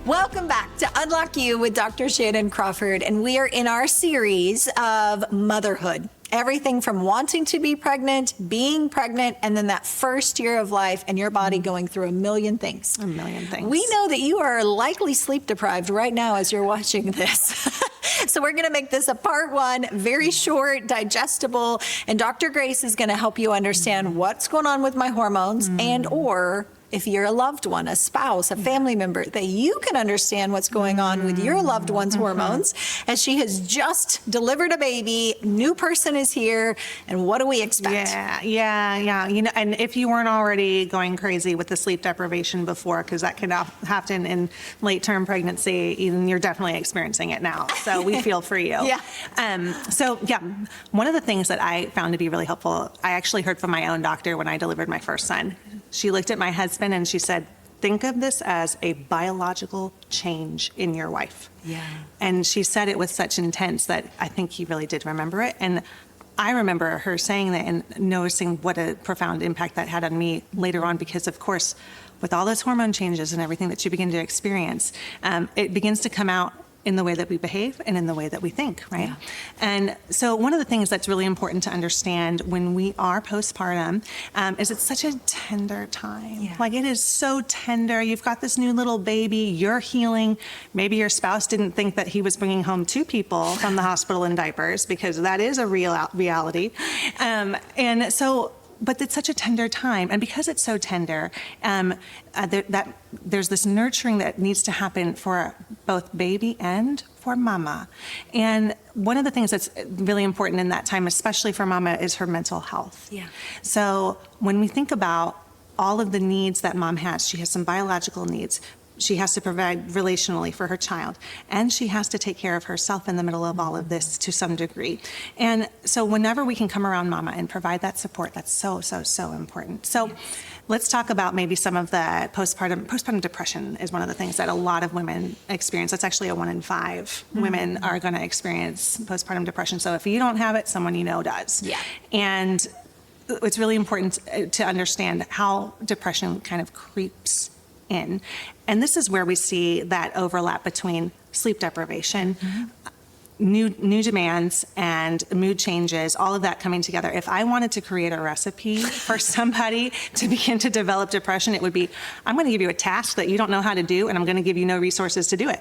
Welcome back to Unlock You with Dr. Shannon Crawford, and we are in our series of motherhood. Everything from wanting to be pregnant, being pregnant, and then that first year of life and your body going through a million things. A million things. We know that you are likely sleep deprived right now as you're watching this. So we're going to make this a part one, very short, digestible, and Dr. Grace is going to help you understand what's going on with my hormones and or if you're a loved one, a spouse, a family member, that you can understand what's going on with your loved one's hormones as she has just delivered a baby, new person is here, and what do we expect? Yeah. You know, and if you weren't already going crazy with the sleep deprivation before, because that can happen in late-term pregnancy, even you're definitely experiencing it now. So we feel for you. One of the things that I found to be really helpful, I actually heard from my own doctor when I delivered my first son. She looked at my husband and she said, think of this as a biological change in your wife. Yeah. And she said it with such intent that I think he really did remember it. And I remember her saying that and noticing what a profound impact that had on me later on, because of course, with all those hormone changes and everything that you begin to experience, it begins to come out in the way that we behave and in the way that we think, right? Yeah. And so one of the things that's really important to understand when we are postpartum is it's such a tender time. Yeah. Like, it is so tender. You've got this new little baby, you're healing. Maybe your spouse didn't think that he was bringing home two people from the hospital in diapers, because that is a real reality. But it's such a tender time, and because it's so tender, there's this nurturing that needs to happen for both baby and for mama. And one of the things that's really important in that time, especially for mama, is her mental health. Yeah. So when we think about all of the needs that mom has, she has some biological needs. She has to provide relationally for her child, and she has to take care of herself in the middle of all of this to some degree. And so whenever we can come around mama and provide that support, that's so important. So let's talk about maybe some of the postpartum depression is one of the things that a lot of women experience. That's actually 1 in 5 women are going to experience postpartum depression. So if you don't have it, someone you know does. Yeah. And it's really important to understand how depression kind of creeps in. And this is where we see that overlap between sleep deprivation, new demands, and mood changes, all of that coming together. If I wanted to create a recipe for somebody to begin to develop depression, it would be, I'm going to give you a task that you don't know how to do, and I'm going to give you no resources to do it.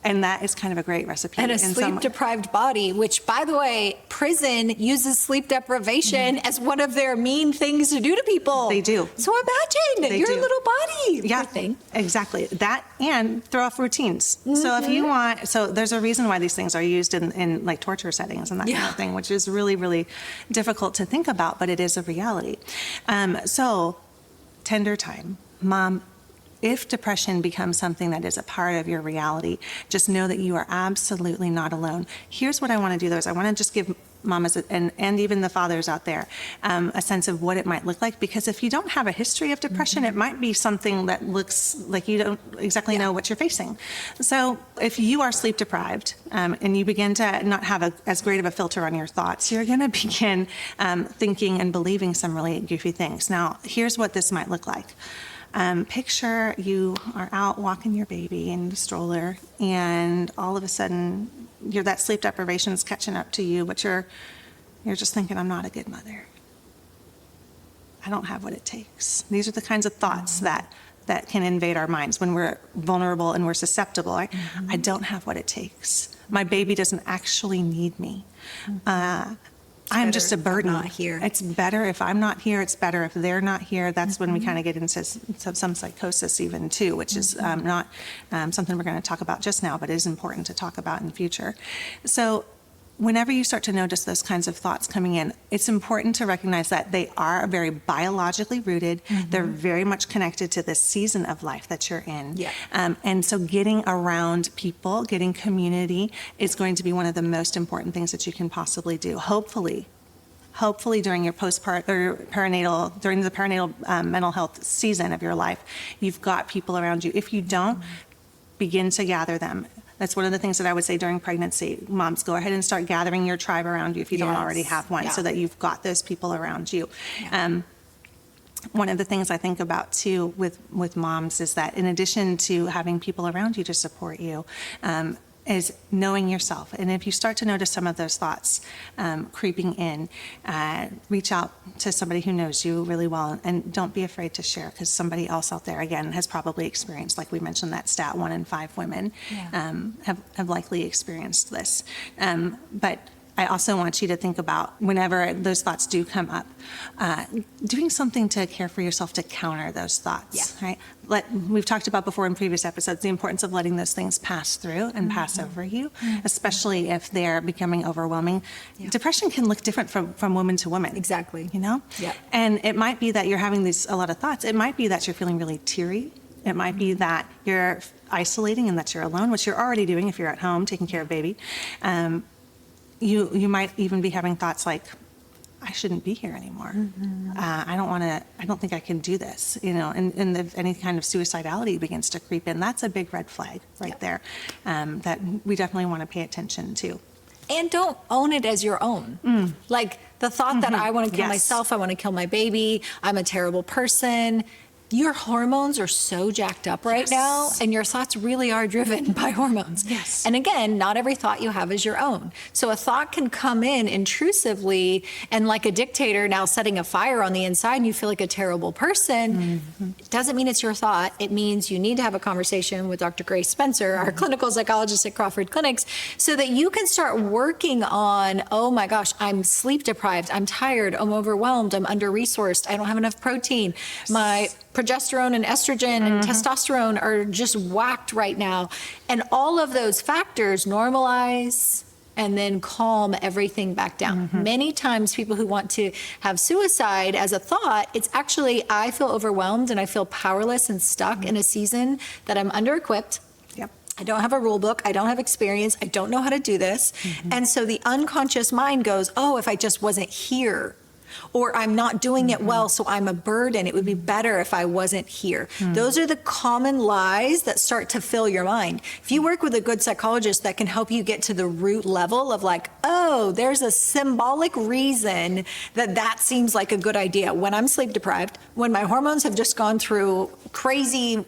And that is kind of a great recipe. And a sleep-deprived body, which, by the way, prison uses sleep deprivation as one of their mean things to do to people. They do. So imagine your little body. Yeah, poor thing. Exactly. That, and throw off routines. So if you want, so there's a reason why these things are used in like torture settings and that kind of thing, which is really, really difficult to think about, but it is a reality. So tender time. Mom, if depression becomes something that is a part of your reality, just know that you are absolutely not alone. Here's what I want to do, though, is I want to just give mamas and even the fathers out there a sense of what it might look like, because if you don't have a history of depression, it might be something that looks like you don't exactly know what you're facing. So if you are sleep deprived and you begin to not have as great of a filter on your thoughts, you're going to begin thinking and believing some really goofy things. Now, here's what this might look like. Picture you are out walking your baby in the stroller, and all of a sudden, that sleep deprivation is catching up to you, but you're just thinking, I'm not a good mother. I don't have what it takes. These are the kinds of thoughts that can invade our minds when we're vulnerable and we're susceptible. I don't have what it takes. My baby doesn't actually need me. I'm just a burden. Not here. It's better if I'm not here. It's better if they're not here. That's when we kind of get into some psychosis even too, which is not something we're going to talk about just now, but it is important to talk about in the future. So whenever you start to notice those kinds of thoughts coming in, it's important to recognize that they are very biologically rooted. They're very much connected to this season of life that you're in. Yeah. And so getting around people, getting community is going to be one of the most important things that you can possibly do. Hopefully during your during the perinatal mental health season of your life, you've got people around you. If you don't, begin to gather them. That's one of the things that I would say during pregnancy. Moms, go ahead and start gathering your tribe around you if you don't already have one, so that you've got those people around you. One of the things I think about too with moms is that in addition to having people around you to support you, is knowing yourself. And if you start to notice some of those thoughts creeping in, reach out to somebody who knows you really well, and don't be afraid to share, because somebody else out there, again, has probably experienced, like we mentioned, that stat, 1 in 5 women have likely experienced this. But I also want you to think about, whenever those thoughts do come up, doing something to care for yourself to counter those thoughts, right? We've talked about before in previous episodes the importance of letting those things pass through and pass over you, especially if they're becoming overwhelming. Depression can look different from woman to woman. Exactly. You know? And it might be that you're having a lot of thoughts. It might be that you're feeling really teary. It might be that you're isolating and that you're alone, which you're already doing if you're at home taking care of baby. You might even be having thoughts like, I shouldn't be here anymore. I don't think I can do this, and if any kind of suicidality begins to creep in, that's a big red flag right there, that we definitely want to pay attention to. And don't own it as your own. Like the thought that I want to kill myself, I want to kill my baby, I'm a terrible person. Your hormones are so jacked up right now, and your thoughts really are driven by hormones. And again, not every thought you have is your own. So a thought can come in intrusively and like a dictator now setting a fire on the inside, and you feel like a terrible person. It doesn't mean it's your thought. It means you need to have a conversation with Dr. Grace Spencer, our clinical psychologist at Crawford Clinics, so that you can start working on, oh my gosh, I'm sleep deprived, I'm tired, I'm overwhelmed, I'm under-resourced, I don't have enough protein, my progesterone and estrogen and testosterone are just whacked right now. And all of those factors normalize and then calm everything back down. Many times people who want to have suicide as a thought, it's actually, I feel overwhelmed and I feel powerless and stuck in a season that I'm under-equipped. I don't have a rule book. I don't have experience. I don't know how to do this. And so the unconscious mind goes, oh, if I just wasn't here, or I'm not doing it well, so I'm a burden. It would be better if I wasn't here. Those are the common lies that start to fill your mind. If you work with a good psychologist that can help you get to the root level of like, oh, there's a symbolic reason that seems like a good idea. When I'm sleep deprived, when my hormones have just gone through crazy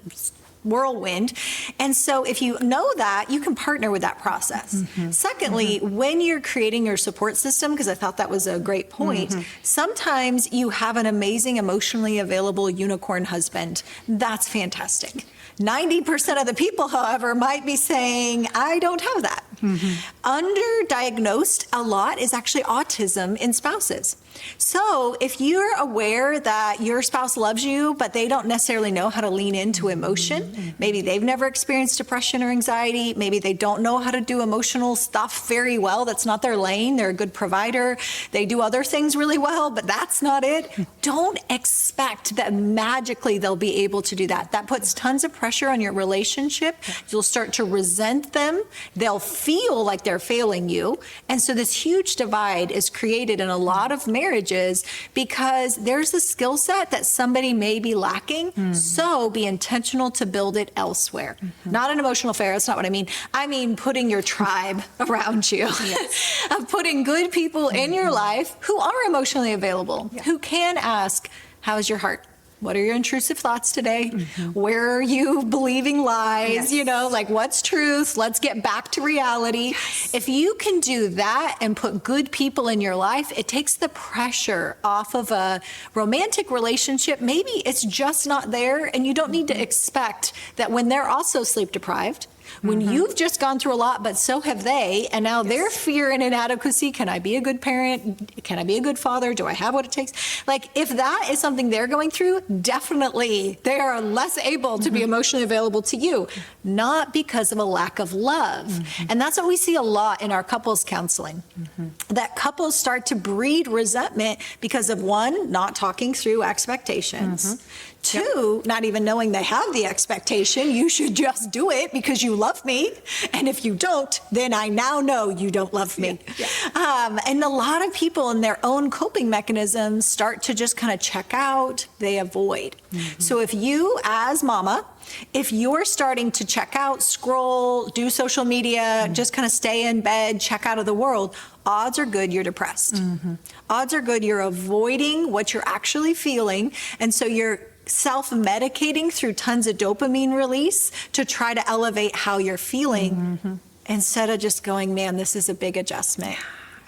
whirlwind. And so if you know that, you can partner with that process. Secondly, when you're creating your support system, because I thought that was a great point, sometimes you have an amazing, emotionally available unicorn husband. That's fantastic. 90% of the people, however, might be saying, I don't have that. Underdiagnosed a lot is actually autism in spouses. So if you're aware that your spouse loves you, but they don't necessarily know how to lean into emotion, maybe they've never experienced depression or anxiety, maybe they don't know how to do emotional stuff very well, that's not their lane, they're a good provider, they do other things really well, but that's not it. Don't expect that magically they'll be able to do that. That puts tons of pressure on your relationship. You'll start to resent them. They'll feel like they're failing you. And so this huge divide is created in a lot of marriages because there's a skill set that somebody may be lacking. So be intentional to build it elsewhere. Not an emotional affair. That's not what I mean. I mean putting your tribe around you, of putting good people in your life who are emotionally available, who can ask, how's your heart? What are your intrusive thoughts today? Where are you believing lies? You know, like what's truth? Let's get back to reality. If you can do that and put good people in your life, it takes the pressure off of a romantic relationship. Maybe it's just not there, and you don't need to expect that when they're also sleep deprived, when you've just gone through a lot, but so have they, and now their fear and inadequacy, can I be a good parent? Can I be a good father? Do I have what it takes? Like, if that is something they're going through, definitely they are less able to be emotionally available to you, not because of a lack of love. And that's what we see a lot in our couples counseling, that couples start to breed resentment because of, one, not talking through expectations, 2, not even knowing they have the expectation, you should just do it because you love me. And if you don't, then I now know you don't love me. And a lot of people in their own coping mechanisms start to just kind of check out, they avoid. So if you, as mama, if you're starting to check out, scroll, do social media, just kind of stay in bed, check out of the world, odds are good you're depressed. Odds are good you're avoiding what you're actually feeling. And so you're self-medicating through tons of dopamine release to try to elevate how you're feeling instead of just going, man, this is a big adjustment.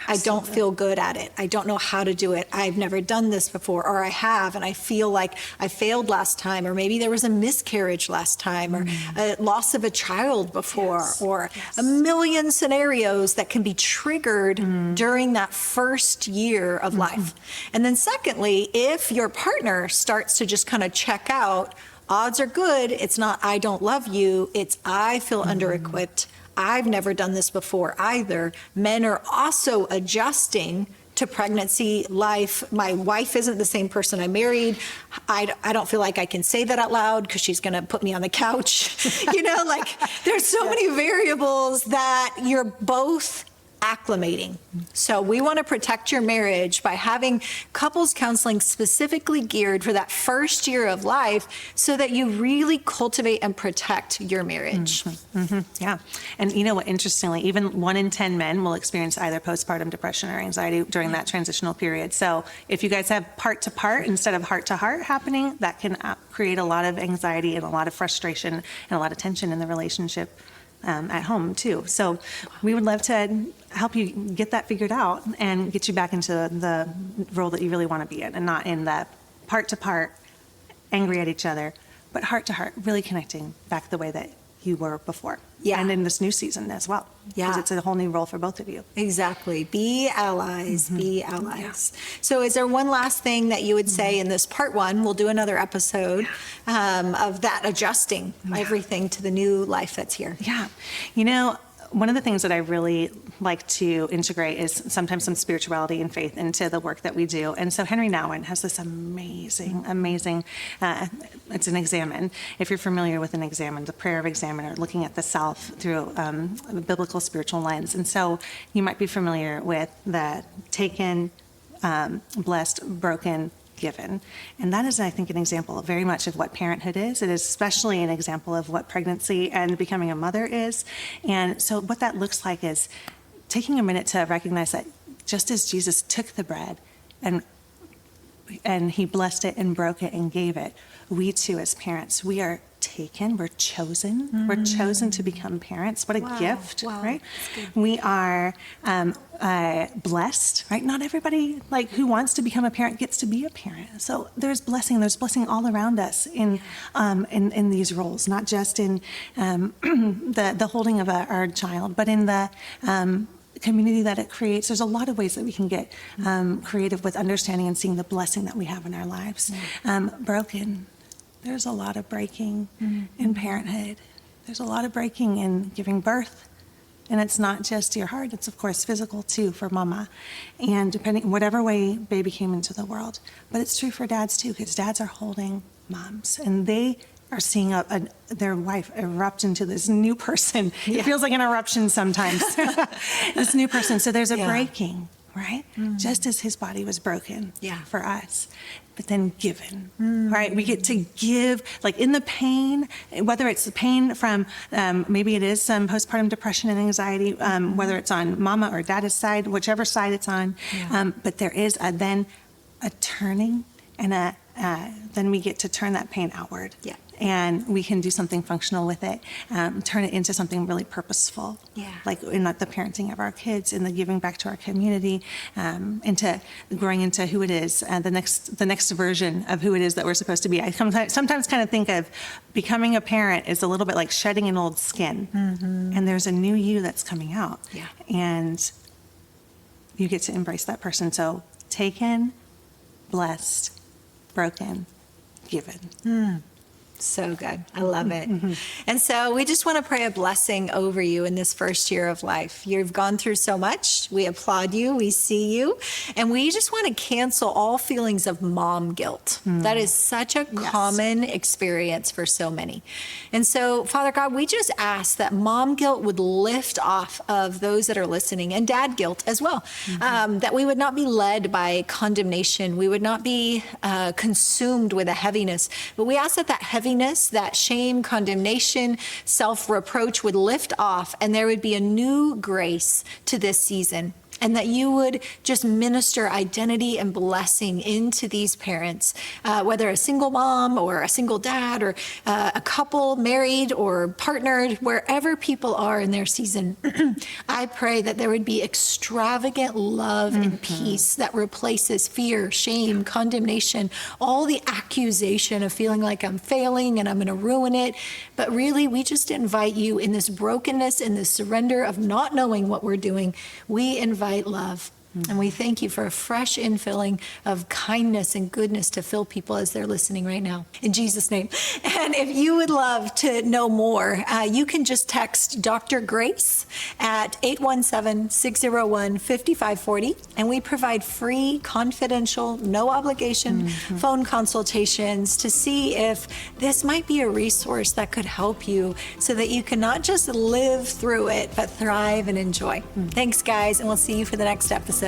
I don't feel good at it. I don't know how to do it. I've never done this before, or I have, and I feel like I failed last time, or maybe there was a miscarriage last time, or a loss of a child before, or a million scenarios that can be triggered during that first year of life. And then secondly, if your partner starts to just kind of check out, odds are good, it's not I don't love you, it's I feel under-equipped. I've never done this before either. Men are also adjusting to pregnancy, life. My wife isn't the same person I married. I don't feel like I can say that out loud because she's going to put me on the couch. Like there's so many variables that you're both acclimating. So we want to protect your marriage by having couples counseling specifically geared for that first year of life so that you really cultivate and protect your marriage. Yeah. And you know what, interestingly, even 1 in 10 men will experience either postpartum depression or anxiety during that transitional period. So if you guys have part to part instead of heart to heart happening, that can create a lot of anxiety and a lot of frustration and a lot of tension in the relationship at home too. So we would love to help you get that figured out and get you back into the role that you really want to be in, and not in the part to part, angry at each other, but heart to heart, really connecting back the way that you were before. Yeah. And in this new season as well. Yeah. Because it's a whole new role for both of you. Exactly. Be allies. Be allies. So is there one last thing that you would say in this part 1? We'll do another episode of that adjusting everything to the new life that's here. Yeah. One of the things that I really like to integrate is sometimes some spirituality and faith into the work that we do. And so Henry Nouwen has this amazing, it's an examen. If you're familiar with an examen, the prayer of examiner, looking at the self through a biblical spiritual lens. And so you might be familiar with the taken, blessed, broken, given. And that is, I think, an example very much of what parenthood is. It is especially an example of what pregnancy and becoming a mother is. And so what that looks like is taking a minute to recognize that just as Jesus took the bread and he blessed it and broke it and gave it, we too as parents, we are taken, we're chosen. We're chosen to become parents. What a gift, right? We are blessed, right? Not everybody who wants to become a parent gets to be a parent. So there's blessing all around us in these roles, not just in the holding of our child, but in the community that it creates. There's a lot of ways that we can get creative with understanding and seeing the blessing that we have in our lives. Broken. There's a lot of breaking in parenthood. There's a lot of breaking in giving birth. And it's not just your heart, it's of course physical too for mama. And depending, whatever way baby came into the world. But it's true for dads too, because dads are holding moms and they are seeing their wife erupt into this new person. It feels like an eruption sometimes, this new person. So there's a breaking, right? Just as his body was broken for us. But then given, right? We get to give, in the pain, whether it's the pain from, maybe it is some postpartum depression and anxiety, whether it's on mama or dad's side, whichever side it's on. But there is then a turning and then we get to turn that pain outward. And we can do something functional with it, turn it into something really purposeful, like in the parenting of our kids, in the giving back to our community, into growing into who it is, the next version of who it is that we're supposed to be. I sometimes kind of think of becoming a parent is a little bit like shedding an old skin, and there's a new you that's coming out, and you get to embrace that person. So taken, blessed, broken, given. So good. I love it. And so we just want to pray a blessing over you in this first year of life. You've gone through so much. We applaud you. We see you. And we just want to cancel all feelings of mom guilt. That is such a common experience for so many. And so, Father God, we just ask that mom guilt would lift off of those that are listening, and dad guilt as well. That we would not be led by condemnation. We would not be consumed with a heaviness. But we ask that heaviness, that shame, condemnation, self-reproach would lift off, and there would be a new grace to this season. And that you would just minister identity and blessing into these parents, whether a single mom or a single dad or a couple married or partnered, wherever people are in their season. I pray that there would be extravagant love and peace that replaces fear, shame, condemnation, all the accusation of feeling like I'm failing and I'm going to ruin it. But really, we just invite you in this brokenness, in this surrender of not knowing what we're doing. We invite love. And we thank you for a fresh infilling of kindness and goodness to fill people as they're listening right now. In Jesus' name. And if you would love to know more, you can just text Dr. Grace at 817-601-5540. And we provide free, confidential, no obligation phone consultations to see if this might be a resource that could help you so that you can not just live through it, but thrive and enjoy. Thanks, guys. And we'll see you for the next episode.